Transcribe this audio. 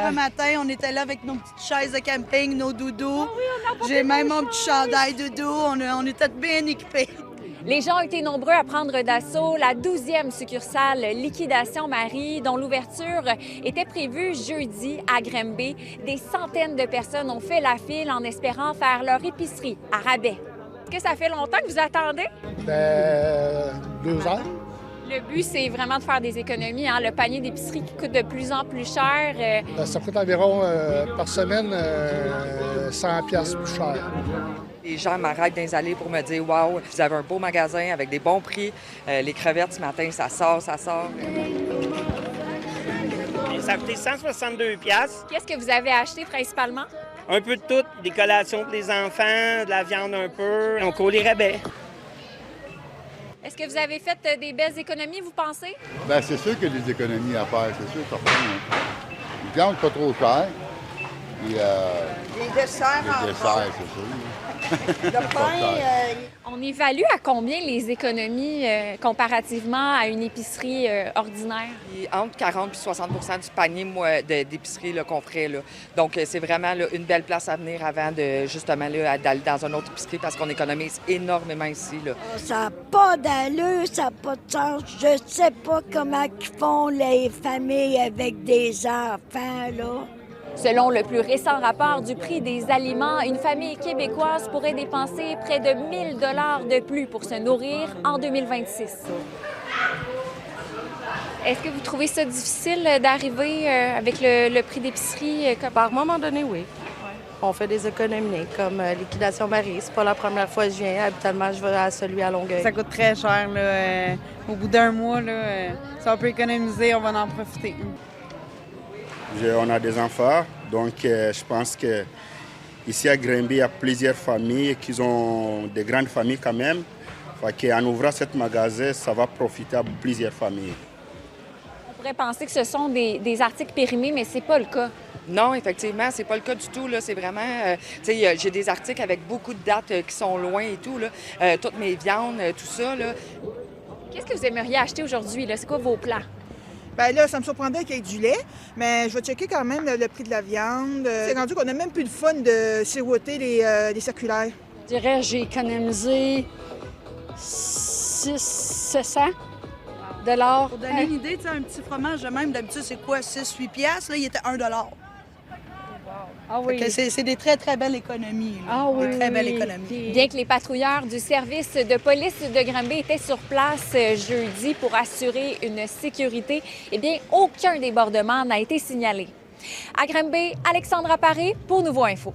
un matin, on était là avec nos petites chaises de camping, nos doudous. J'ai même mon petit chandail doudou. On était bien équipés. Les gens ont été nombreux à prendre d'assaut la 12e succursale Liquidation Marie, dont l'ouverture était prévue jeudi à Granby. Des centaines de personnes ont fait la file en espérant faire leur épicerie à rabais. Est-ce que ça fait longtemps que vous attendez? 2 heures. Le but, c'est vraiment de faire des économies. Hein? Le panier d'épicerie qui coûte de plus en plus cher. Ça coûte environ par semaine 100 piastres plus cher. Les gens m'arrêtent dans les allées pour me dire « Wow, vous avez un beau magasin avec des bons prix. Les crevettes, ce matin, ça sort. » Ça a coûté 162 piastres. Qu'est-ce que vous avez acheté principalement? Un peu de tout, des collations pour les enfants, de la viande un peu. On court les rabais. Est-ce que vous avez fait des belles économies, vous pensez? Bien, c'est sûr qu'il y a des économies à faire, c'est sûr, certain. Une viande pas trop chère. Puis, Les desserts, le dessert, c'est sûr. le pain, On évalue à combien les économies comparativement à une épicerie ordinaire? Puis entre 40 et 60 du panier d'épicerie là, qu'on ferait. Là. Donc, c'est vraiment là, une belle place à venir avant de justement là, d'aller dans une autre épicerie parce qu'on économise énormément ici. Là. Ça n'a pas d'allure, ça n'a pas de sens. Je sais pas comment ils font les familles avec des enfants, là. Selon le plus récent rapport du prix des aliments, une famille québécoise pourrait dépenser près de 1 000 $ de plus pour se nourrir en 2026. Est-ce que vous trouvez ça difficile d'arriver avec le prix d'épicerie? Par moment donné, oui. On fait des économies, comme Liquidation Marie. C'est pas la première fois que je viens. Habituellement, je vais à celui à Longueuil. Ça coûte très cher. Là. Au bout d'un mois, là, si on peut économiser, on va en profiter. On a des enfants, donc je pense que ici à Granby, il y a plusieurs familles qui ont des grandes familles quand même. En ouvrant ce magasin, ça va profiter à plusieurs familles. On pourrait penser que ce sont des articles périmés, mais c'est pas le cas. Non, effectivement, c'est pas le cas du tout. Là. C'est vraiment... tu sais, j'ai des articles avec beaucoup de dates qui sont loin et tout. Là. Toutes mes viandes, tout ça. Là. Qu'est-ce que vous aimeriez acheter aujourd'hui? C'est quoi vos plans? Bien là, ça me surprendrait qu'il y ait du lait, mais je vais checker quand même le prix de la viande. C'est rendu qu'on n'a même plus le fun de siroter les circulaires. Je dirais j'ai économisé 700 $. Pour donner une idée, un petit fromage de même, d'habitude, c'est quoi? 6-8 piastres? Là, il était 1 $. Ah oui. C'est des très, très belles économies. Là. Ah oui, Des très belles oui. économies. Bien que les patrouilleurs du service de police de Granby étaient sur place jeudi pour assurer une sécurité, eh bien, aucun débordement n'a été signalé. À Granby, Alexandra Paré pour Nouveau Info.